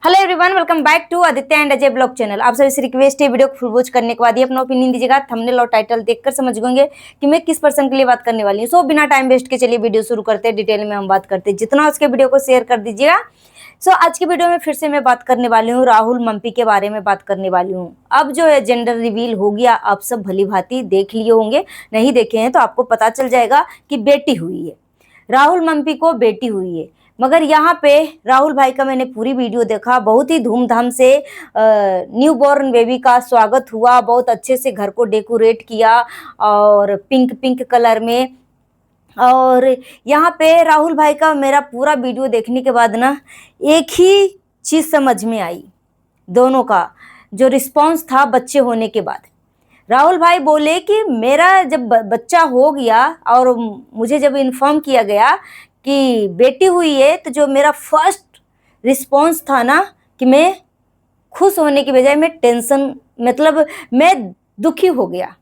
Hello everyone, welcome back to Aditya and Ajay blog channel. आप सभी से रिक्वेस्ट है, वीडियो को फुल वॉच करने के बाद ही अपना ओपिनियन दीजिएगा। थंबनेल और टाइटल देखकर समझ गएंगे कि मैं किस पर्सन के लिए बात करने वाली हूँ। सो बिना टाइम वेस्ट के चलिए वीडियो शुरू करते हैं। डिटेल में हम बात करते हैं, जितना उसके वीडियो को शेयर कर दीजिएगा। सो आज की वीडियो में फिर से मैं बात करने वाली हूँ राहुल मंपी के बारे में बात करने वाली हूँ। अब जो है जेंडर रिवील हो गया, आप सब भली भांति देख लिए होंगे, नहीं देखे हैं तो आपको पता चल जाएगा कि बेटी हुई है, राहुल मंपी को बेटी हुई है। मगर यहाँ पे राहुल भाई का मैंने पूरी वीडियो देखा, बहुत ही धूमधाम से न्यू बॉर्न बेबी का स्वागत हुआ, बहुत अच्छे से घर को डेकोरेट किया और पिंक पिंक कलर में। और यहाँ पे राहुल भाई का मेरा पूरा वीडियो देखने के बाद ना एक ही चीज समझ में आई, दोनों का जो रिस्पॉन्स था बच्चे होने के बाद। राहुल भाई बोले कि मेरा जब बच्चा हो गया और मुझे जब इन्फॉर्म किया गया कि बेटी हुई है, तो जो मेरा फर्स्ट रिस्पॉन्स था ना कि मैं खुश होने की बजाय मैं टेंशन, मतलब मैं दुखी हो गया।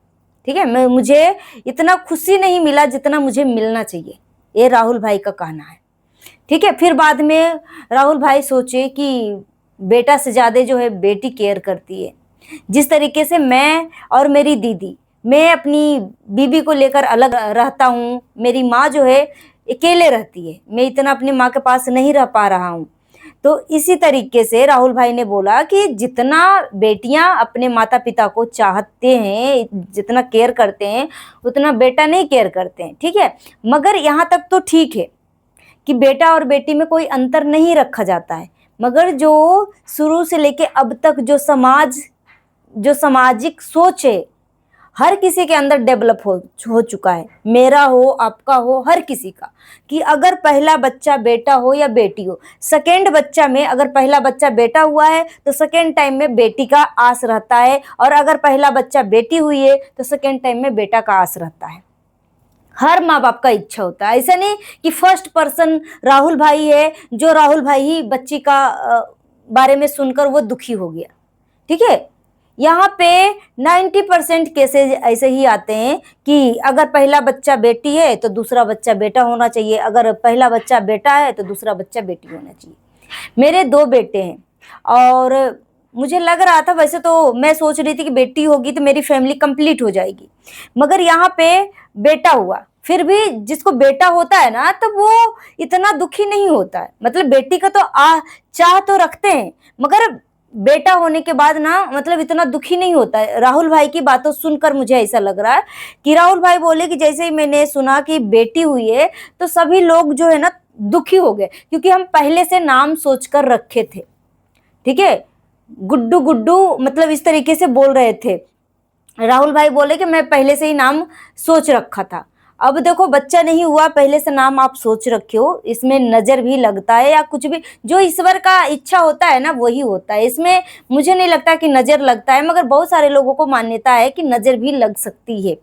ठीक है, मुझे इतना खुशी नहीं मिला जितना मुझे मिलना चाहिए, ये राहुल भाई का कहना है। ठीक है, फिर बाद में राहुल भाई सोचे कि बेटा से ज़्यादा जो है बेटी केयर करती है। जिस तरीके से मैं और मेरी दीदी, मैं अपनी बीबी को लेकर अलग रहता हूँ, मेरी माँ जो है अकेले रहती है, मैं इतना अपनी माँ के पास नहीं रह पा रहा हूँ। तो इसी तरीके से राहुल भाई ने बोला कि जितना बेटियां अपने माता पिता को चाहते हैं, जितना केयर करते हैं, उतना बेटा नहीं केयर करते हैं। ठीक है, मगर यहाँ तक तो ठीक है कि बेटा और बेटी में कोई अंतर नहीं रखा जाता है, मगर जो शुरू से लेके अब तक जो सामाजिक सोच है हर किसी के अंदर डेवलप हो चुका है, मेरा हो आपका हो हर किसी का, कि अगर पहला बच्चा बेटा हो या बेटी हो, सेकेंड बच्चा में अगर पहला बच्चा बेटा हुआ है तो सेकेंड टाइम में बेटी का आस रहता है, और अगर पहला बच्चा बेटी हुई है तो सेकेंड टाइम में बेटा का आस रहता है। हर माँ बाप का इच्छा होता है, ऐसा नहीं कि फर्स्ट पर्सन राहुल भाई है, जो राहुल भाई ही बच्ची का बारे में सुनकर वो दुखी हो गया। ठीक है, यहाँ पे 90% केसेज ऐसे ही आते हैं कि अगर पहला बच्चा बेटी है तो दूसरा बच्चा बेटा होना चाहिए, अगर पहला बच्चा बेटा है तो दूसरा बच्चा बेटी होना चाहिए। मेरे 2 बेटे हैं और मुझे लग रहा था, वैसे तो मैं सोच रही थी कि बेटी होगी तो मेरी फैमिली कंप्लीट हो जाएगी, मगर यहाँ पे बेटा हुआ। फिर भी जिसको बेटा होता है ना तो वो इतना दुखी नहीं होता है, मतलब बेटी का तो चाह तो रखते हैं, मगर बेटा होने के बाद ना मतलब इतना दुखी नहीं होता है। राहुल भाई की बातों सुनकर मुझे ऐसा लग रहा है कि राहुल भाई बोले कि जैसे ही मैंने सुना कि बेटी हुई है तो सभी लोग जो है ना दुखी हो गए, क्योंकि हम पहले से नाम सोचकर रखे थे। ठीक है, गुड्डू गुड्डू मतलब इस तरीके से बोल रहे थे। राहुल भाई बोले कि मैं पहले से ही नाम सोच रखा था। अब देखो बच्चा नहीं हुआ, पहले से नाम आप सोच रखे हो, इसमें नजर भी लगता है या कुछ भी, जो ईश्वर का इच्छा होता है ना वही होता है, इसमें मुझे नहीं लगता कि नजर लगता है, मगर बहुत सारे लोगों को मान्यता है कि नजर भी लग सकती है।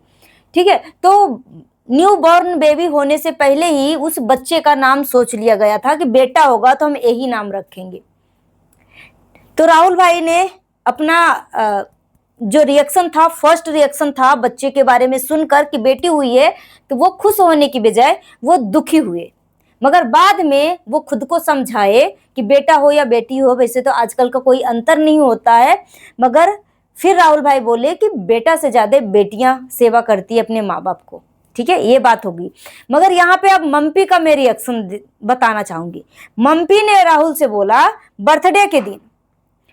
ठीक है, तो न्यू बॉर्न बेबी होने से पहले ही उस बच्चे का नाम सोच लिया गया था कि बेटा होगा तो हम यही नाम रखेंगे। तो राहुल भाई ने अपना जो रिएक्शन था, फर्स्ट रिएक्शन था बच्चे के बारे में सुनकर कि बेटी हुई है, तो वो खुश होने की बजाय वो दुखी हुए। मगर बाद में वो खुद को समझाए कि बेटा हो या बेटी हो, वैसे तो आजकल का कोई अंतर नहीं होता है, मगर फिर राहुल भाई बोले कि बेटा से ज्यादा बेटियां सेवा करती है अपने माँ बाप को। ठीक है, ये बात होगी। मगर यहाँ पे अब मम्पी का मैं रिएक्शन बताना चाहूंगी। मम्पी ने राहुल से बोला बर्थडे के दिन,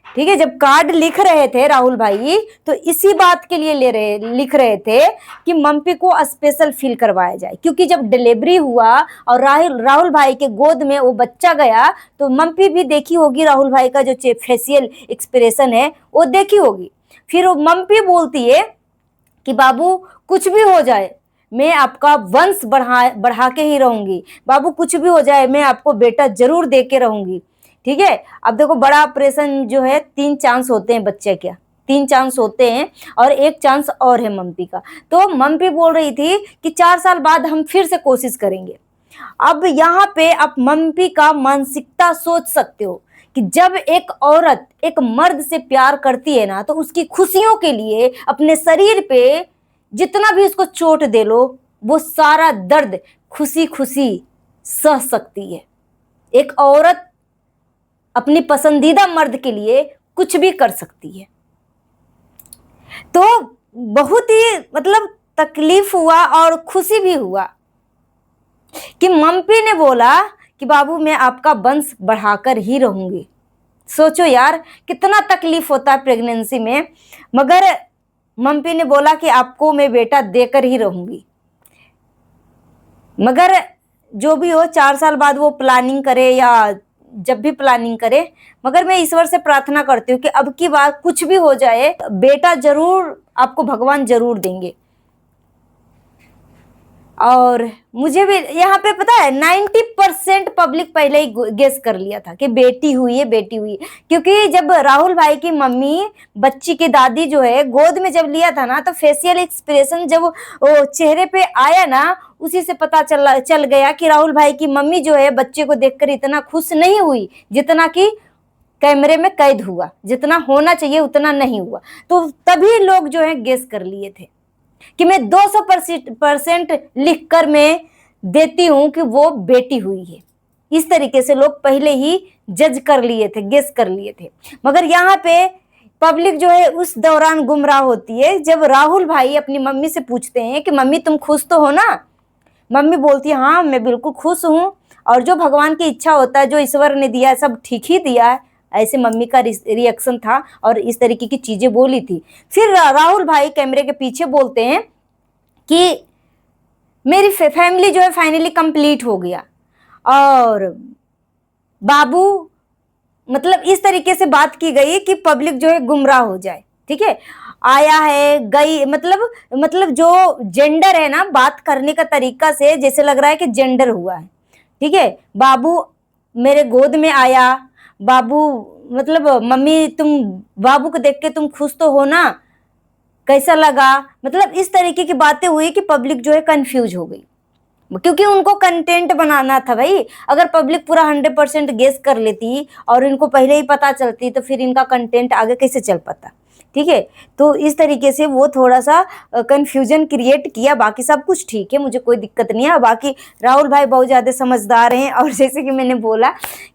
ठीक है, जब कार्ड लिख रहे थे राहुल भाई तो इसी बात के लिए लिख रहे थे कि मम्पी को स्पेशल फील करवाया जाए, क्योंकि जब डिलीवरी हुआ और राहुल भाई के गोद में वो बच्चा गया तो मम्पी भी देखी होगी, राहुल भाई का जो फेशियल एक्सप्रेशन है वो देखी होगी। फिर वो मम्पी बोलती है कि बाबू कुछ भी हो जाए मैं आपका वंश बढ़ा के ही रहूंगी, बाबू कुछ भी हो जाए मैं आपको बेटा जरूर दे के रहूंगी। ठीक है, अब देखो बड़ा ऑपरेशन जो है 3 चांस होते हैं बच्चे के, 3 चांस होते हैं और 1 चांस और है मम्पी का। तो मम्पी बोल रही थी कि 4 साल बाद हम फिर से कोशिश करेंगे। अब यहाँ पे आप मम्पी का मानसिकता सोच सकते हो कि जब एक औरत एक मर्द से प्यार करती है ना तो उसकी खुशियों के लिए अपने शरीर पे जितना भी उसको चोट दे लो, वो सारा दर्द खुशी खुशी सह सकती है। एक औरत अपनी पसंदीदा मर्द के लिए कुछ भी कर सकती है। तो बहुत ही मतलब तकलीफ हुआ और खुशी भी हुआ कि मम्मी ने बोला कि बाबू मैं आपका वंश बढ़ाकर ही रहूंगी। सोचो यार कितना तकलीफ होता है प्रेगनेंसी में, मगर मम्मी ने बोला कि आपको मैं बेटा देकर ही रहूंगी। मगर जो भी हो 4 साल बाद वो प्लानिंग करे या जब भी प्लानिंग करे, मगर मैं ईश्वर से प्रार्थना करती हूँ कि अब की बार कुछ भी हो जाए बेटा जरूर आपको भगवान जरूर देंगे। और मुझे भी यहाँ पे पता है 90% पब्लिक पहले ही गेस कर लिया था कि बेटी हुई है, बेटी हुई है। क्योंकि जब राहुल भाई की मम्मी बच्ची की दादी जो है गोद में जब लिया था ना, तो फेशियल एक्सप्रेशन जब वो चेहरे पे आया ना, उसी से पता चल गया कि राहुल भाई की मम्मी जो है बच्चे को देखकर इतना खुश नहीं हुई जितना कि कैमरे में कैद हुआ, जितना होना चाहिए उतना नहीं हुआ। तो तभी लोग जो है गेस कर लिए थे कि मैं 200% लिख कर मैं देती हूं कि वो बेटी हुई है। इस तरीके से लोग पहले ही जज कर लिए थे, गेस कर लिए थे। मगर यहाँ पे पब्लिक जो है उस दौरान गुमराह होती है जब राहुल भाई अपनी मम्मी से पूछते हैं कि मम्मी तुम खुश तो हो ना। मम्मी बोलती है हाँ मैं बिल्कुल खुश हूँ, और जो भगवान की इच्छा होता है, जो ईश्वर ने दिया है सब ठीक ही दिया है। ऐसे मम्मी का रिएक्शन था और इस तरीके की चीजें बोली थी। फिर राहुल भाई कैमरे के पीछे बोलते हैं कि मेरी फैमिली जो है फाइनली कंप्लीट हो गया, और बाबू मतलब इस तरीके से बात की गई कि पब्लिक जो है गुमराह हो जाए। ठीक है, आया है गई, मतलब जो जेंडर है ना, बात करने का तरीका से जैसे लग रहा है कि जेंडर हुआ है। ठीक है, बाबू मेरे गोद में आया, बाबू मतलब मम्मी तुम बाबू को देख के तुम खुश तो हो ना, कैसा लगा, मतलब इस तरीके की बातें हुई कि पब्लिक जो है कंफ्यूज हो गई। क्योंकि उनको कंटेंट बनाना था भाई। अगर पब्लिक पूरा 100% गेस कर लेती और इनको पहले ही पता चलती तो फिर इनका कंटेंट आगे कैसे चल पाता। ठीक है, तो इस तरीके से वो थोड़ा सा कंफ्यूजन क्रिएट किया। बाकी सब कुछ ठीक है, मुझे कोई दिक्कत नहीं है। बाकी राहुल भाई बहुत ज़्यादा समझदार हैं, और जैसे कि मैंने बोला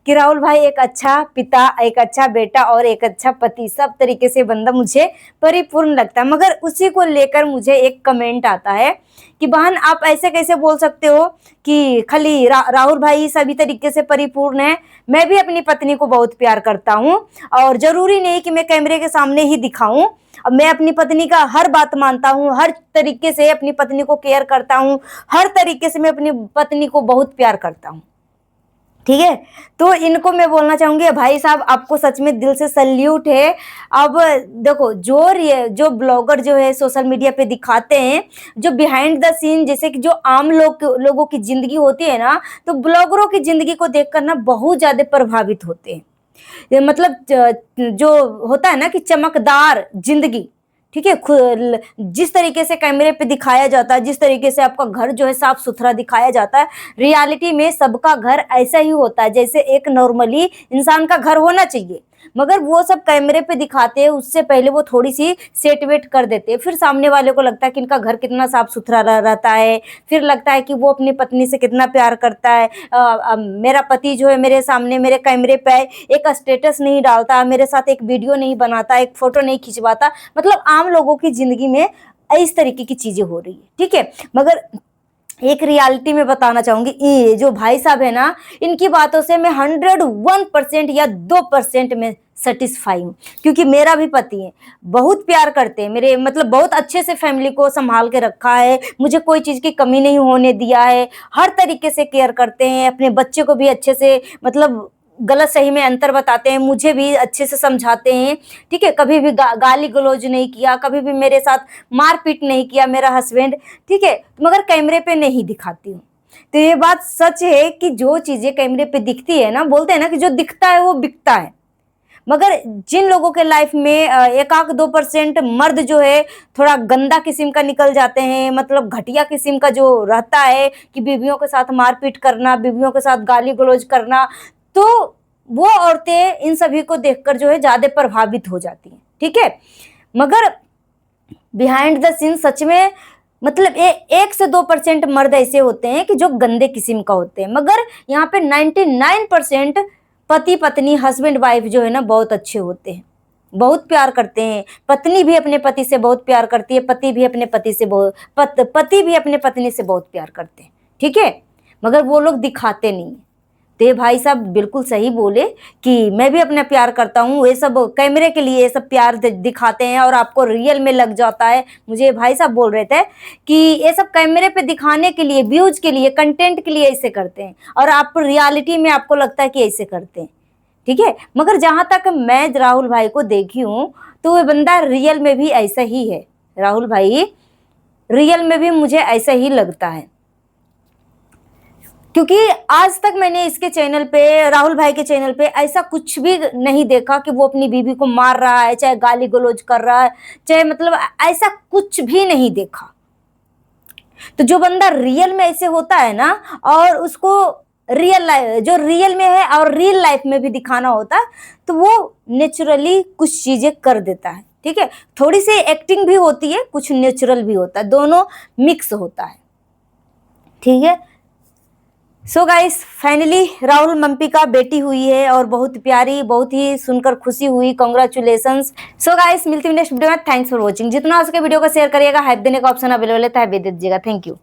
कि राहुल भाई एक अच्छा पिता, एक अच्छा बेटा और एक अच्छा पति, सब तरीके से बंदा मुझे परिपूर्ण लगता है। मगर उसी को लेकर मुझे एक कमेंट आता है कि बहन आप ऐसे कैसे बोल सकते हो कि खाली राहुल भाई सभी तरीके से परिपूर्ण है। मैं भी अपनी पत्नी को बहुत प्यार करता हूँ, और जरूरी नहीं कि मैं कैमरे के सामने ही दिखाऊं। अब मैं अपनी पत्नी का हर बात मानता हूँ, हर तरीके से अपनी पत्नी को केयर करता हूँ, हर तरीके से मैं अपनी पत्नी को बहुत प्यार करता हूँ। ठीक है, तो इनको मैं बोलना चाहूंगी भाई साहब आपको सच में दिल से सल्यूट है। अब देखो जो ब्लॉगर जो है सोशल मीडिया पे दिखाते हैं जो बिहाइंड द सीन, जैसे कि जो आम लोगों की जिंदगी होती है ना, तो ब्लॉगरों की जिंदगी को देखकर ना बहुत ज्यादा प्रभावित होते हैं। ये मतलब जो होता है ना कि चमकदार जिंदगी, ठीक है, जिस तरीके से कैमरे पे दिखाया जाता है, जिस तरीके से आपका घर जो है साफ सुथरा दिखाया जाता है, रियलिटी में सबका घर ऐसा ही होता है जैसे एक नॉर्मली इंसान का घर होना चाहिए। मगर वो सब कैमरे पे दिखाते हैं, उससे पहले वो थोड़ी सी सेट वेट कर देते हैं, फिर सामने वाले को लगता है कि इनका घर कितना साफ सुथरा रहता है, फिर लगता है कि वो अपनी पत्नी से कितना प्यार करता है। मेरा पति जो है मेरे सामने मेरे कैमरे पे एक स्टेटस नहीं डालता, मेरे साथ एक वीडियो नहीं बनाता, एक फोटो नहीं खिंचवाता। मतलब आम लोगों की जिंदगी में इस तरीके की चीजें हो रही है। ठीक है, मगर एक रियलिटी में बताना चाहूंगी, ये जो भाई साहब है ना, इनकी बातों से मैं 101% या 2% में सेटिस्फाई हूँ। क्योंकि मेरा भी पति है, बहुत प्यार करते हैं मेरे, मतलब बहुत अच्छे से फैमिली को संभाल के रखा है, मुझे कोई चीज़ की कमी नहीं होने दिया है, हर तरीके से केयर करते हैं, अपने बच्चे को भी अच्छे से मतलब गलत सही में अंतर बताते हैं, मुझे भी अच्छे से समझाते हैं। ठीक है, कभी भी गाली गलौज नहीं किया, कभी भी मेरे साथ मारपीट नहीं किया मेरा हस्बैंड। ठीक है, मगर कैमरे पे नहीं दिखाती हूँ। तो ये बात सच है कि जो चीजें कैमरे पे दिखती है ना, बोलते हैं ना कि जो दिखता है वो बिकता है। मगर जिन लोगों के लाइफ में 1-2% मर्द जो है थोड़ा गंदा किस्म का निकल जाते हैं, मतलब घटिया किस्म का जो रहता है कि बीवियों के साथ मारपीट करना, बीवियों के साथ गाली गलौज करना, तो वो औरतें इन सभी को देखकर जो है ज्यादा प्रभावित हो जाती हैं। ठीक है, मगर बिहाइंड द सीन सच में मतलब 1 से 2% मर्द ऐसे होते हैं कि जो गंदे किस्म का होते हैं, मगर यहाँ पे 99% पति पत्नी हस्बैंड वाइफ जो है ना बहुत अच्छे होते हैं, बहुत प्यार करते हैं। पत्नी भी अपने पति से बहुत प्यार करती है, पति भी अपने पति से पति भी अपने पत्नी से बहुत प्यार करते हैं, ठीक है। मगर वो लोग दिखाते नहीं हैं। तो ये भाई साहब बिल्कुल सही बोले कि मैं भी अपना प्यार करता हूँ, ये सब कैमरे के लिए ये सब प्यार दिखाते हैं और आपको रियल में लग जाता है। मुझे ये भाई साहब बोल रहे थे कि ये सब कैमरे पे दिखाने के लिए, व्यूज के लिए, कंटेंट के लिए ऐसे करते हैं और आप रियलिटी में आपको लगता है कि ऐसे करते हैं, ठीक है। मगर जहां तक मैं राहुल भाई को देखी हूँ तो वो बंदा रियल में भी ऐसा ही है। राहुल भाई रियल में भी मुझे ऐसा ही लगता है, क्योंकि आज तक मैंने इसके चैनल पे, राहुल भाई के चैनल पे ऐसा कुछ भी नहीं देखा कि वो अपनी बीवी को मार रहा है, चाहे गाली गलौज कर रहा है, चाहे मतलब ऐसा कुछ भी नहीं देखा। तो जो बंदा रियल में ऐसे होता है ना, और उसको रियल लाइफ, जो रियल में है और रियल लाइफ में भी दिखाना होता है, तो वो नेचुरली कुछ चीजें कर देता है, ठीक है। थोड़ी सी एक्टिंग भी होती है, कुछ नेचुरल भी होता है, दोनों मिक्स होता है, ठीक है। सो गाइस फाइनली राहुल मम्पी का बेटी हुई है और बहुत प्यारी, बहुत ही सुनकर खुशी हुई, कॉन्ग्रेचुलेशंस। सो गाइस मिलती हूँ नेक्स्ट वीडियो में। Thanks for watching. जितना हो सके वीडियो को शेयर करिएगा, हाइप देने का ऑप्शन अवेलेबल है तो हाइप दे दीजिएगा। Thank you.